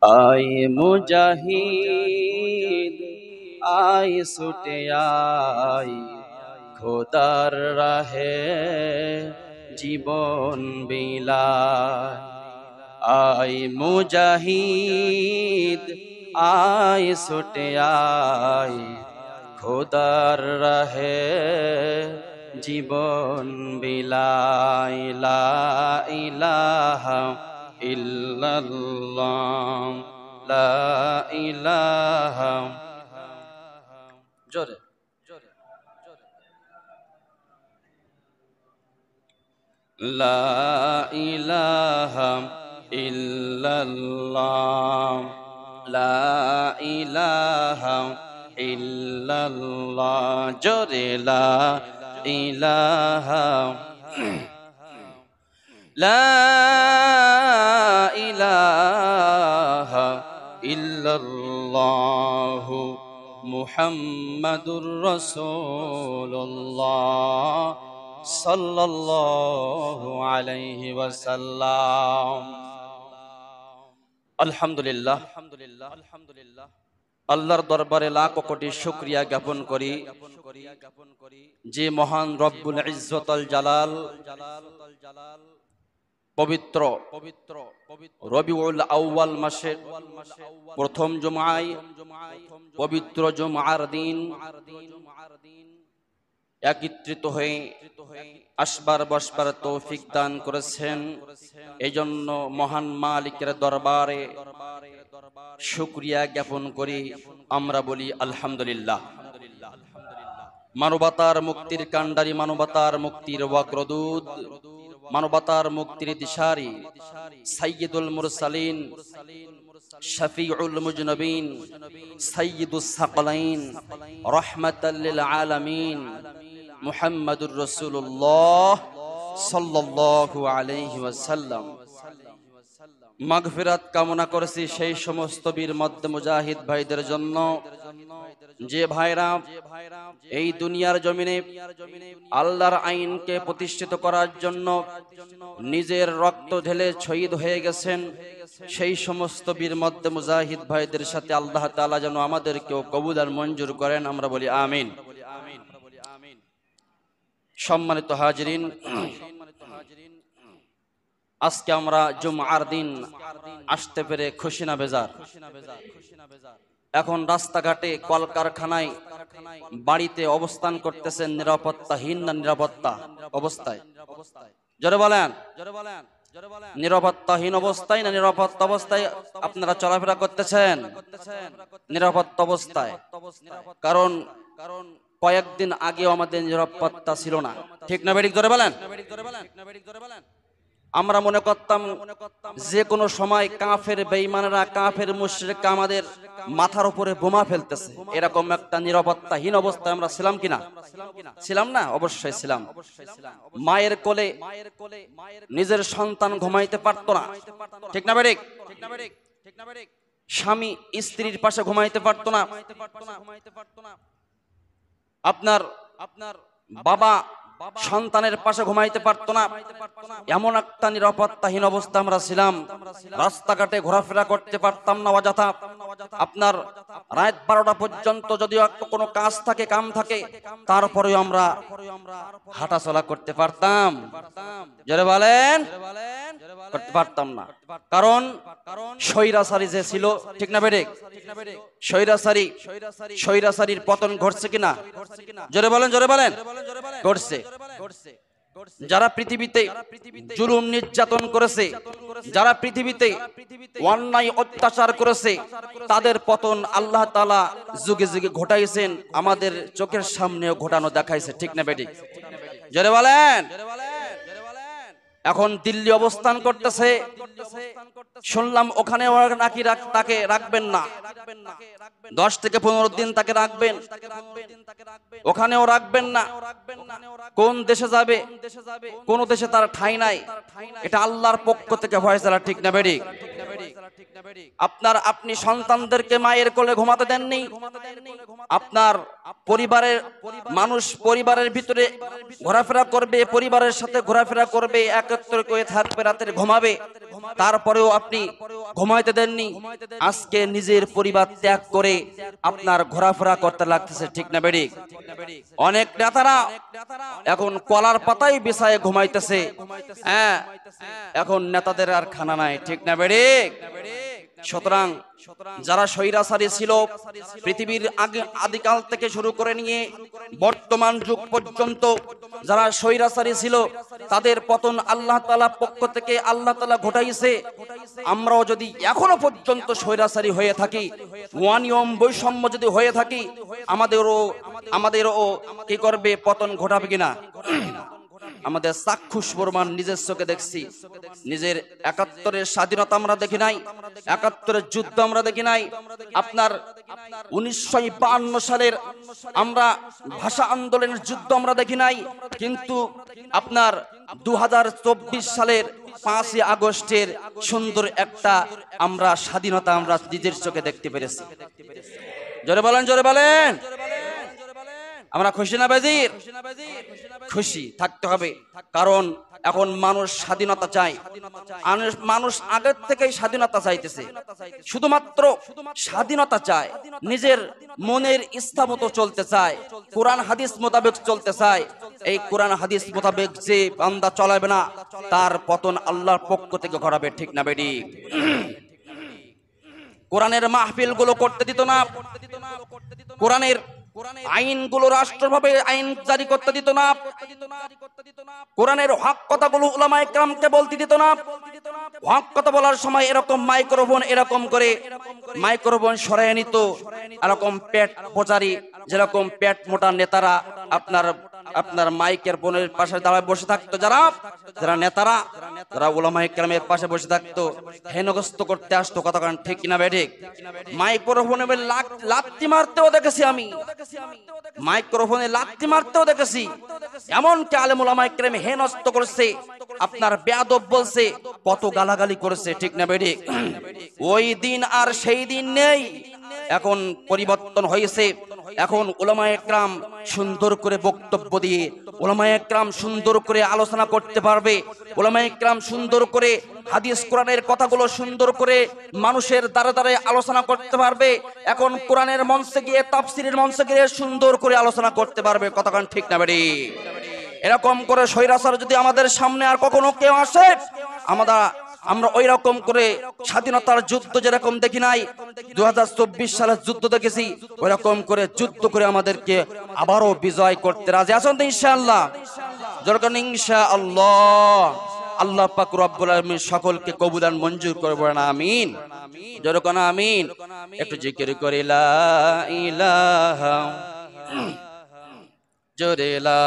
আয় মুজাহিদ আয় ছুটে আয় খোদার রাহে জীবন বিলায়। আয় মুজাহিদ আয় ছুটে আয় খোদার রাহে জীবন বিলায়। লা ইলাহা ইল্লাল্লাহ, লা ইলাহা, জোরে, লা ইলাহা ইল্লাল্লাহ, লা ইলাহা ইল্লাল্লাহ, জোরে, লা ইলাহা, লা ইলাহা ইল্লাল্লাহ মুহাম্মাদুর রাসূলুল্লাহ সাল্লাল্লাহু আলাইহি ওয়াসাল্লাম। আলহামদুলিল্লাহ, আল্লাহর দরবারে লাখ কোটি শুকরিয়া জ্ঞাপন করি যে মহান রব্বুল ইজ্জতুল জালাল পবিত্র রবিউল আউয়াল মাসের প্রথম জুমআয় পবিত্র জুমআর দিন একত্রিত হয়ে আসবার বসবার তৌফিক দান করেছেন। এজন্য মহান মালিকের দরবারে শুকরিয়া জ্ঞাপন করি, আমরা বলি আলহামদুলিল্লাহ। মানবতার মুক্তির কাণ্ডারি, মানবতার মুক্তির অগ্রদূত, মানবতার মুক্তির দিশারি সাইয়্যিদুল মুরসালিন, শফিউল মুজনবিন, সাইয়্যিদুস সাকলাইন, রাহমাতাল লিল আলামিন মুহাম্মাদুর রাসূলুল্লাহ সাল্লাল্লাহু আলাইহি ওয়াসাল্লাম মাগফিরাত কামনা করেছি সেই সমস্ত বীর মধ্য মুজাহিদ ভাইদের জন্য যে ভাইরা এই দুনিয়ার জমিনে আল্লাহর আইনকে প্রতিষ্ঠিত করার জন্য নিজের রক্ত ঢেলে শহীদ হয়ে গেছেন। সেই সমস্ত বীর মধ্য মুজাহিদ ভাইদের সাথে আল্লাহ তাআলা যেন আমাদেরকেও কবুল আর মঞ্জুর করেন, আমরা বলি আমিন। সম্মানিত হাজিরিন, আজকে আমরা জুমআর দিন আসতে পেরে খুশি না বেজার? এখন রাস্তাঘাটে, কলকারখানায়, বাড়িতে অবস্থান করতেছেন নিরাপত্তাহীন না নিরাপত্তা অবস্থায়? জোরে বলেন, নিরাপত্তাহীন অবস্থায় না নিরাপত্তা অবস্থায় আপনারা চলাফেরা করতেছেন? নিরাপত্তা অবস্থায়। কারণ কয়েকদিন আগেও আমাদের নিরাপত্তা ছিল না, ঠিক না বেঠিক? জোরে বলেন। আমরা মনে করতাম যে কোনো সময় কাফের বেঈমানরা, কাফের মুশরিকরা আমাদের মাথার উপরে বোমা ফেলতেছে, এরকম একটা নিরাপত্তাহীন অবস্থায় আমরা ছিলাম কিনা? ছিলাম না? অবশ্যই ছিলাম। মায়ের কোলে নিজের সন্তান ঘুমাইতে পারতো না, ঠিক না বেঠিক? স্বামী স্ত্রীর পাশে ঘুমাইতে পারতো না, আপনার বাবা সন্তানের পাশে ঘুমাইতে পারতো না। এমন একটা নিরাপত্তাহীন অবস্থা আমরা ছিলাম। রাস্তাঘাটে ঘোরাফেরা করতে পারতাম না অযথা। আপনার রাত 12টা পর্যন্ত যদিও কোনো কাজ থাকে, কাম থাকে, তারপরেও আমরা হাঁটা চলা করতে পারতাম? জোরে বলেন। করতে পারতাম না। কারণ স্বৈরাচারী যে ছিল, ঠিক না বেঠিক? স্বৈরাচারীর পতন ঘটছে কিনা? জোরে বলেন, জোরে বলেন। ঘটছে। যারা পৃথিবীতে জুলুম নির্যাতন করেছে, যারা পৃথিবীতে অন্যায় অত্যাচার করেছে, তাদের পতন আল্লাহ তাআলা যুগে যুগে ঘটাইছেন, আমাদের চোখের সামনেও ঘটানো দেখাইছে, ঠিক না বেঠিক? জোরে বলেন। এখন দিল্লি অবস্থান করতেছে, শুনলাম ওখানে নাকি তাকে রাখবেন না, 10 থেকে 15 দিন তাকে রাখবেন, ওখানেও রাখবেন না। কোন দেশে যাবে? কোন দেশে তার ঠাঁই নাই। এটা আল্লাহর পক্ষ থেকে ফয়সালা, ঠিক না বেঠিক? আপনি সন্তানদেরকে মায়ের কোলে ঘুমাতে দেননি, আপনার পরিবারের মানুষ পরিবারের ভিতরে ঘোরাফেরা করবে, পরিবারের সাথে ঘোরাফেরা করবে, একত্র করে থাকবে, রাতের ঘুমাবে, তারপরেও আপনি ঘুমাইতে দেননি, আজকে নিজের পরিবার ত্যাগ করে আপনার ঘোরাফেরা করতে লাগতেছে, ঠিক না বেঠিক? অনেক নেতারা এখন কলার পাতায় বিছায়ে ঘুমাইতেছে, হ্যাঁ, এখন নেতাদের আর খানা নাই, ঠিক না বেঠিক? সুতরাং যারা স্বৈরাচারী ছিল পৃথিবীর আগে আদিকাল থেকে শুরু করে নিয়ে বর্তমান যুগ পর্যন্ত, যারা স্বৈরাচারী ছিল তাদের পতন আল্লাহ তাআলা পক্ষ থেকে আল্লাহ তাআলা ঘটাইছে। আমরাও যদি এখনো পর্যন্ত স্বৈরাচারী হয়ে থাকি, অনিয়ম বৈষম্য যদি হয়ে থাকি, আমাদেরও কি করবে, পতন ঘটাবে কিনা? আমাদের চাক্ষুষ প্রমাণ নিজের চোখে দেখছি। নিজের ৭১-এর স্বাধীনতা আমরা দেখি নাই, ৭১-এর যুদ্ধ আমরা দেখি নাই, আপনার ১৯৫২ সালের আমরা ভাষা আন্দোলনের যুদ্ধ আমরা দেখি নাই, কিন্তু আপনার ২০২৪ সালের ৫ই আগস্টের সুন্দর একটা আমরা স্বাধীনতা আমরা নিজের চোখে দেখতে পেরেছি। জোরে বলেন, জোরে বলেন। আমরা খুশি না বেজির? খুশি থাকতে হবে, কারণ এখন মানুষ স্বাধীনতা চায়। মানুষ আগের থেকেই স্বাধীনতা চাইতেছে, শুধুমাত্র স্বাধীনতা চায়, নিজের মনের ইচ্ছা মতো চলতে চায়, কোরআন হাদিস মোতাবেক চলতে চায়। এই কোরআন হাদিস মোতাবেক যে বান্দা চলাবে না, তার পতন আল্লাহর পক্ষ থেকে ঘটাবে, ঠিক না বেটি? কোরআনের মাহফিল গুলো করতে দিত না, কোরআনের আইনগুলো রাষ্ট্রভাবে আইন জারি করতে দিত না, কোরআনের হক কথাগুলো উলামায়ে কেরামকে বলতে দিত না। হক কথা বলার সময় এরকম মাইক্রোফোন এরকম করে মাইক্রোফোন সরায় নিত, এরকম পেট প্রচারী, যেরকম পেট মোটা নেতারা আপনার মাইকের বোনের পাশে দাঁড়ায় বসে থাকতো, যারা নেতারা, যারা উলামায়ে কেরামের পাশে বসে থাকতো, হেনগ্রস্ত করতে আসতো। কথা কারণ ঠিক কিনা বেঠিক? মাইক্রোফোনে লাত্তি মারতেও দেখেছি আমি, মাইক্রোফোনে লাত্তি মারতেও দেখেছি, এমনকি আলেম উলামায়ে কেরাম হেনস্ত করেছে, আপনার বেয়াদব বলছে, কত গালাগালি করেছে, ঠিক না বেঠিক? ওই দিন আর সেই দিন নেই, এখন পরিবর্তন হয়েছে। এখন উলামায়ে কেরাম সুন্দর করে বক্তব্য দিয়ে, উলামায়ে কেরাম সুন্দর করে আলোচনা করতে পারবে, উলামায়ে কেরাম সুন্দর করে হাদিস কোরআনের কথাগুলো সুন্দর করে মানুষের দ্বারে দ্বারে আলোচনা করতে পারবে। এখন কোরআনের মঞ্চে গিয়ে, তাফসীরের মঞ্চে গিয়ে সুন্দর করে আলোচনা করতে পারবে। কথা কান ঠিক না বেটি? এরকম করে স্বৈরাচার যদি আমাদের সামনে আর কখনো কেউ আসে, আমরা ওই রকম করে স্বাধীনতার যুদ্ধ যেরকম দেখি নাই, ২০২৪ সালের যুদ্ধ দেখেছি, ওই রকম করে যুদ্ধ করে আমাদেরকে আবারও বিজয় করতে রাজি আছেন তো ইনশাআল্লাহ? যেরকম ইনশাআল্লাহ আল্লাহ পাক রব্বুল আলামিন সকলকে কবুল আর মঞ্জুর করবেন, আমিন। যেরকম আমিন। একটু জিকির করি লা ইলাহা জোরে লা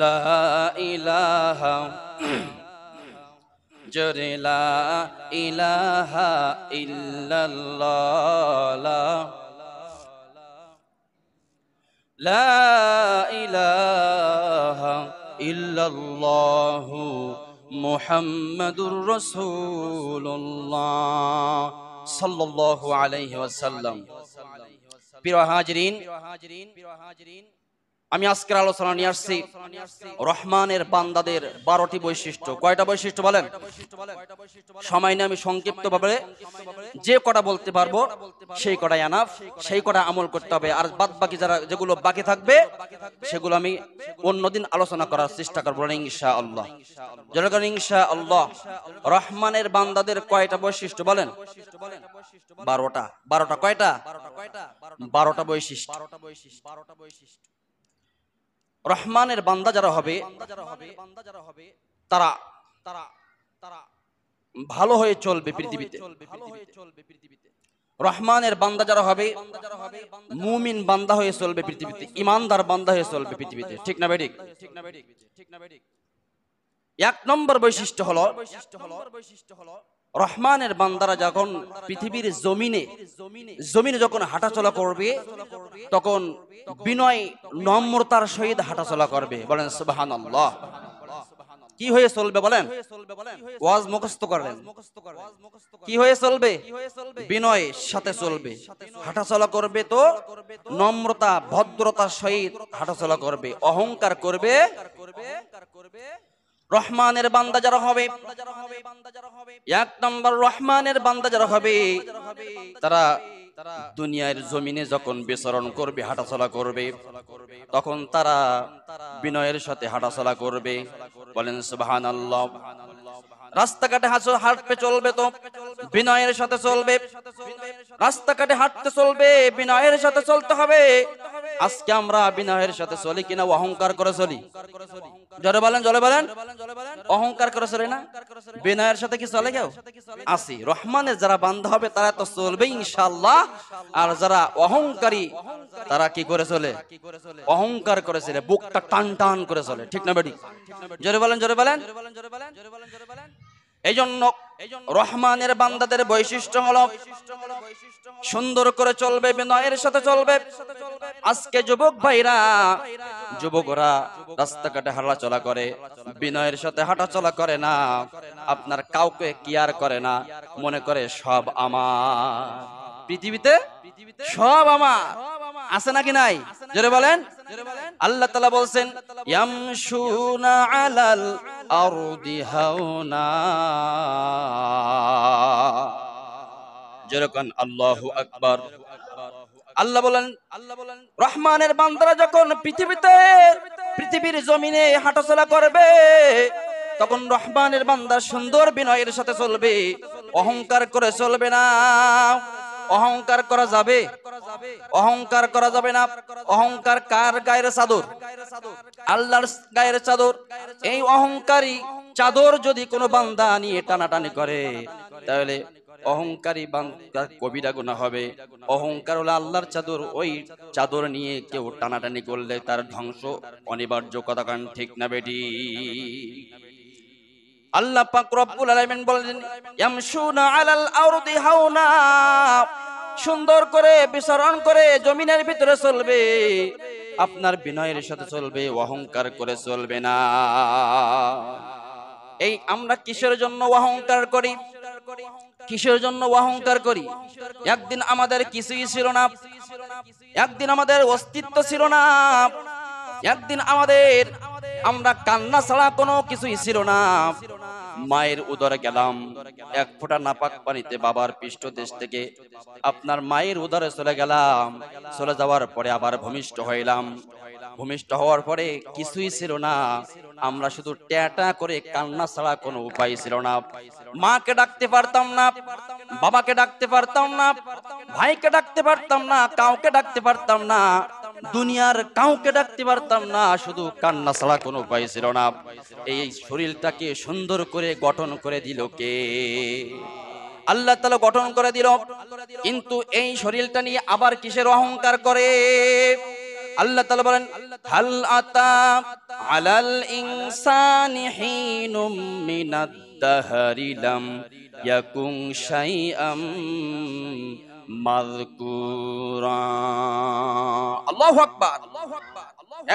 লা ইলাহা জোরে লা ইলাহা ইল্লাল্লাহ লা ইলাহা ইল্লাল্লাহু মুহাম্মাদুর রাসূলুল্লাহ সাল্লাল্লাহু আলাইহি ওয়াসাল্লাম। প্রিয় হাজিরিন, আমি আজকের আলোচনা নিয়ে আসছি রহমানের বান্দাদের ১২টি বৈশিষ্ট্য। কয়টা বৈশিষ্ট্য বলেন? সময় নিয়ে আমি সংক্ষিপ্তভাবে যে কটা বলতে পারবো সেই কটাই আনাফ, সেই কটা আমল করতে হবে। আর বাদ বাকি যেগুলো বাকি থাকবে সেগুলো আমি অন্যদিন আলোচনা করার চেষ্টা করবো ইনশাআল্লাহ। যেরকম ইনশাআল্লাহ রহমানের বান্দাদের কয়টা বৈশিষ্ট্য বলেন? ১২টা। ১২টা কয়টা? ১২টা বৈশিষ্ট্য। রহমানের বান্দা যারা হবে তারা ভালো হয়ে চলবে পৃথিবীতে। রহমানের বান্দা যারা হবে মুমিন বান্দা হয়ে চলবে পৃথিবীতে, ইমানদার বান্দা হয়ে চলবে পৃথিবীতে, ঠিক না বেঠিক? ১ নম্বর বৈশিষ্ট্য হলো রহমানের বান্দারা যখন পৃথিবীর জমিনে যখন হাঁটাচলা করবে তখন বিনয় নম্রতার সহিত হাঁটাচলা করবে। বলেন সুবহানাল্লাহ। কি হয়ে চলবে বলেন? ওয়াজ মুখস্থ করেন। কি হয়ে চলবে? বিনয়ের সাথে চলবে, হাঁটাচলা করবে তো নম্রতা ভদ্রতার সহিত হাঁটাচলা করবে। অহংকার করবে রহমানের বান্দা যারা হবে, 1 নম্বর রহমানের বান্দা যারা হবে, তারা দুনিয়ার জমিনে যখন বিচরণ করবে, হাঁটাচলা করবে, তখন তারা বিনয়ের সাথে হাঁটাচলা করবে। বলেন সুবহানাল্লাহ। রাস্তাঘাটে হাঁটতে চলবে তো বিনয়ের সাথে চলবে। রাস্তাঘাটে হাঁটতে চলবে, বিনয়ের সাথে চলতে হবে। আজকে আমরা বিনয়ের সাথে চলি কিনা অহংকার করে চলি? জোরে বলেন, জোরে বলেন। অহংকার করে চলে না? বিনয়ের সাথে কি চলে কেউ? আসি। রহমানের যারা বান্দা হবে তারা তো চলবে ইনশাআল্লাহ। আর যারা অহংকারী তারা কি করে চলে? অহংকার করে চলে, বুকটা টান টান করে চলে। ঠিক না বেটি? জোরে বলেন, জোরে বলেন। এই জন্য রহমানের বান্দাদের বৈশিষ্ট্য হলো সুন্দর করে চলবে, বিনয়ের সাথে চলবে। আজকে যুবক ভাইরা, যুবকরা রাস্তাঘাটে হাঁটাচলা করে, বিনয়ের সাথে হাঁটাচলা করে না। আপনার কাউকে কেয়ার করে না, মনে করে সব আমার, পৃথিবীতে সব আমার। আছে নাকি নাই? জোরে বলেন। আল্লাহ তাআলা বলছেন ইয়ামশুনা আলাল আরদি হাওনা। যেরকম আল্লাহু আকবার। আল্লাহ বলেন রহমানের বান্দারা যখন পৃথিবীর জমিনে হাঁটাচলা করবে, তখন রহমানের বান্দা সুন্দর বিনয়ের সাথে চলবে, অহংকার করে চলবে না। অহংকার করা যাবে? অহংকার করা যাবে না। অহংকার কার গায়ের চাদর? আল্লাহর গায়ের চাদর। এই অহংকারী চাদর যদি কোনো বান্দা নিয়ে টানাটানি করে, তাহলে অহংকারী বান্দার কবিরা গুনাহ হবে। অহংকার হলো আল্লাহর চাদর, ওই চাদর নিয়ে কেউ টানাটানি করলে তার ধ্বংস অনিবার্য। কথা কান ঠিক না বেটি? আল্লাহ পাক রব্বুল আলামিন বলেন ইয়ামশুনা আলাল আরদি হাওনা। সুন্দর করে বিচরণ করে জমিনের ভিতরে চলবে, আপনার বিনয়ের সাথে চলবে, অহংকার করে চলবে না। এই আমরা কিসের জন্য অহংকার করি? কিসের জন্য অহংকার করি? একদিন আমাদের কিছুই ছিল না, একদিন আমাদের অস্তিত্ব ছিল না, একদিন আমরা কান্না ছাড়া কোনো কিছুই ছিল না। মায়ের উদরে গেলাম, এক ফোঁটা নাপাক পানিতে বাবার পৃষ্ঠদেশ থেকে আপনার মায়ের উদরে চলে গেলাম। চলে যাওয়ার পরে আবার ভূমিষ্ঠ হইলাম। ভূমিষ্ঠ হওয়ার পরে কিছুই ছিল না, আমরা শুধু ট্যাটা করে কান্না ছাড়া কোনো উপায় ছিল না। মাকে ডাকতে পারতাম না, বাবাকে ডাকতে পারতাম না, ভাইকে ডাকতে পারতাম না, কাউকে ডাকতে পারতাম না, দুনিয়ার কাউকে ডাকতে পারতাম না, শুধু কান্না ছাড়া কোনো উপায় ছিল না। এই শরীরটাকে সুন্দর করে গঠন করে দিল কে? আল্লাহ তাআলা গঠন করে দিল। কিন্তু এই শরীরটা নিয়ে আবার কিসের অহংকার করে? আল্লাহ তাআলা বলেন হাল আতা আলাল ইনসানি হিনুম মিনাদ দাহরি লাম ইয়াকুন শাইআম মাযকুরা। আল্লাহু আকবার।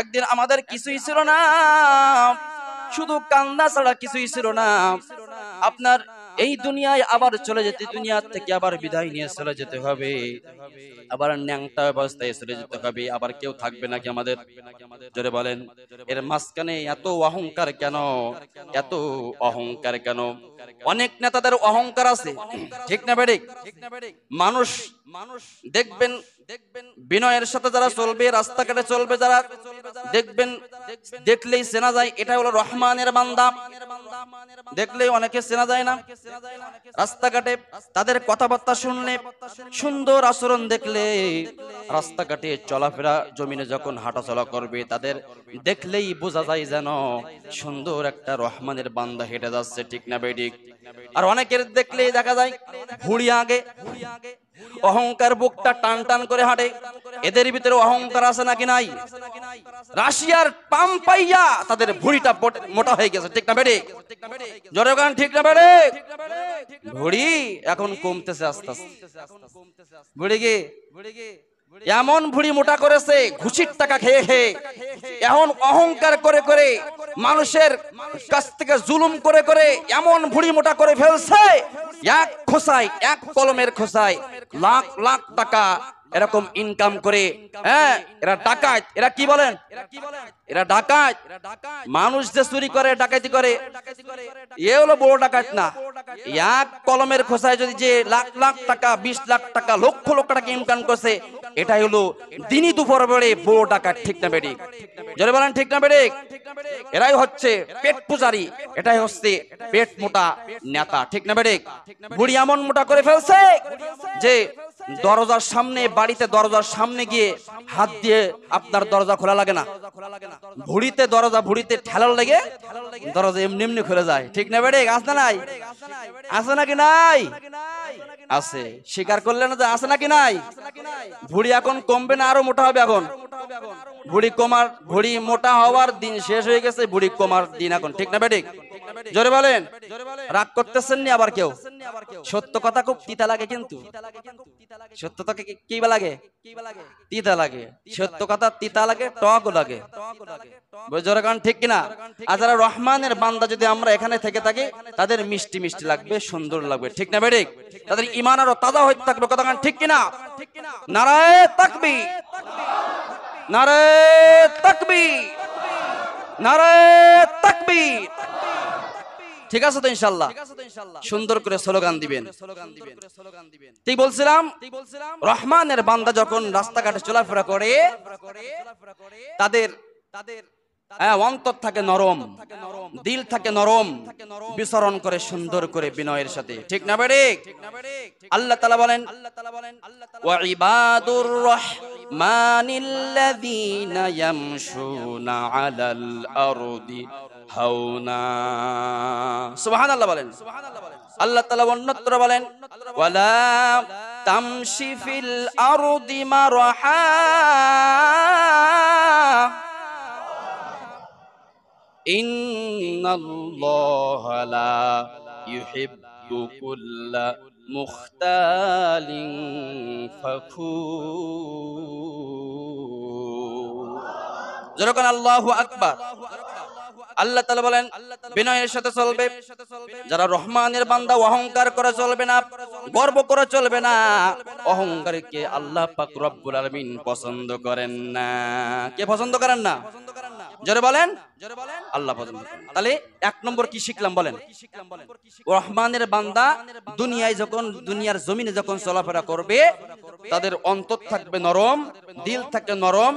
একদিন আমাদের কিছুই ছিল না, শুধু কান্না ছাড়া কিছুই ছিল না। আপনার এই দুনিয়ায় আবার চলে যেতে, দুনিয়া থেকে আবার বিদায় নিয়ে চলে যেতে হবে, আবার ন্যাংটা অবস্থায় চলে যেতে হবে। আবার কেউ থাকবে নাকি আমাদের? জোরে বলেন। এর মাঝখানে এত অহংকার কেন? এত অহংকার কেন? অনেক নেতাদের অহংকার আছে, ঠিক না বেঠিক? মানুষ দেখবেন বিনয়ের সাথে যারা চলবে, রাস্তাঘাটে চলবে যারা, দেখবেন দেখলেই চেনা যায় এটা হলো রহমানের বান্দা। দেখলেই অনেকে চেনা যায় না। রাস্তাঘাটে তাদের কথাবার্তা শুনলে, সুন্দর আচরণ দেখলে, রাস্তাঘাটে চলাফেরা জমিনে যখন হাঁটাচলা করবে, তাদের দেখলেই বোঝা যায় যেন সুন্দর একটা রহমানের বান্দা হেঁটে যাচ্ছে। ঠিক না বেঠিক? আর অনেকের দেখলেই দেখা যায় ভুঁড়ি আগে, অহংকার, বুকটা টান টান করে হাঁটে। এদের ভিতরে অহংকার আছে নাকি নাই? রাশিয়ার পাম পাইয়া তাদের ভুঁড়িটা মোটা হয়ে গেছে। ঠিক না বেঠিক? জোরে গান ঠিক না বেঠিক? ভুঁড়ি এখন কমতেছে আস্তে আস্তে। ভুঁড়ি কি এমন ভুড়ি মোটা করেছে ঘুষির টাকা খেয়ে খেয়ে, এখন অহংকার করে করে মানুষের কাছ থেকে জুলুম করে করে এমন ভুড়ি মোটা করে ফেলছে, এক খোসায়, এক কলমের খোসায় লাখ লাখ টাকা এরকম ইনকাম করে। হ্যাঁ, এরা ডাকাত। এরা কি বলেন? এরা ডাকাত। মানুষ যে চুরি করে, ডাকাতি করে, এ হলো বড় ডাকাত না। এক কলমের খোসায় যদি যে লাখ লাখ টাকা, 20 লাখ টাকা, লক্ষ লক্ষ টাকা ইনকাম করছে, এটাই হলো দিনই দুপুর বেড়ে বড় ডাকাত। ঠিক না বেঠিক? জোরে বলেন ঠিক না বেঠিক? এরাই হচ্ছে পেট পূজারি, এটাই হচ্ছে পেট মোটা নেতা। ঠিক না বেঠিক? বুড়ি এমন মোটা করে ফেলছে যে দরজার সামনে, বাড়িতে দরজার সামনে গিয়ে হাত দিয়ে আপনার দরজা খোলা লাগে না, ভুড়িতে দরজা, ভুড়িতে ঠেলার লেগে দরজা এমনি এমনি খুলে যায়। ঠিক না বেঠিক? আছে না নাই? আছে নাকি নাই? আছে। স্বীকার করলে না যে আছে নাকি নাই? ভুড়ি এখন কমবে না আরো মোটা হবে? এখন ভুড়ি কমার, ভুড়ি মোটা হওয়ার দিন শেষ হয়ে গেছে, ভুড়ি কমার দিন এখন। ঠিক না বেঠিক? জোরে বলেন। রাগ করতেছেন নি আবার কেউ? সত্য কথা খুব তিতা লাগে, কিন্তু সত্য তো কি লাগে? তিতা লাগে। সত্য কথা তিতা লাগে, টকও লাগে। জোরে কারণ ঠিক কিনা? আর যারা রহমানের বান্দা যদি আমরা এখানে থেকে থাকি, তাদের মিষ্টি মিষ্টি লাগবে, সুন্দর লাগবে। ঠিক না বেঠিক? তাদের ঈমান আরো তাজা হয়ে থাকবে। কথা কারণ ঠিক কিনা? নারায়ে তাকবীর, নারায়ে তাকবীর, নারায়ে তাকবীর। ঠিক আছে তো ইনশাআল্লাহ? সুন্দর করে স্লোগান দিবেন। ঠিক বলছিলাম, রহমানের বান্দা যখন রাস্তাঘাটে চলাফেরা করে, তাদের অন্তর থাকে নরম, দিল থাকে নরম, বিচরণ করে সুন্দর করে বিনয়ের সাথে। ঠিক না বেঠিক? আল্লাহ তাআলা বলেন, ওয়া ইবাদুর রাহমানিল্লাযীনা ইয়ামশুনা আলাল আরদি হাওনা। সুবহানাল্লাহ বলেন। আল্লাহ তাআলা অন্যত্র বলেন, ওয়ালা তামশি ফিল আরদি মারহা ইন্নাল্লাহা লা ইউহিব্বু কুল্লা মুখতালিন ফখুর। যেরকম আল্লাহু আকবার। আল্লাহ তাআলা বলেন, বিনয়ের সাথে চলবে যারা রহমানের বান্দা। অহংকার করে চলবে না, গর্ব করে চলবে না। অহংকারকে আল্লাহ পাক রব্বুল আলামিন পছন্দ করেন না। কে পছন্দ করেন না? জোরে বলেন। আল্লাহ পছন্দ করেন। তাহলে এক নম্বর কি শিখলাম বলেন? রহমানের বান্দা দুনিয়ায় যখন, দুনিয়ার জমিনে যখন চলাফেরা করবে, তাদের অন্তর থাকবে নরম, দিল থাকে নরম,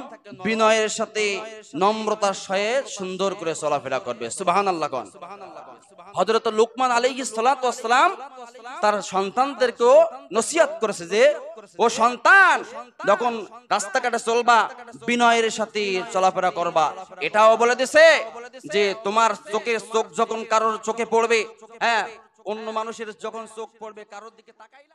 বিনয়ের সাথে নম্রতার সঙ্গে সুন্দর করে চলাফেরা করবে। সুবহানাল্লাহ কোন। হযরত লুকমান আলাইহিস সালাতু ওয়াস সালাম তার সন্তানদেরকেও নসিহত করেছে যে, ও সন্তান, যখন রাস্তাঘাটে চলবা বিনয়ের সাথে চলাফেরা করবা। এটাও বলে দিয়েছে যে তোমার চোখে, চোখ যখন কারোর চোখে পড়বে, হ্যাঁ, অন্য মানুষের যখন চোখ পড়বে, কারোর দিকে তাকাইলা।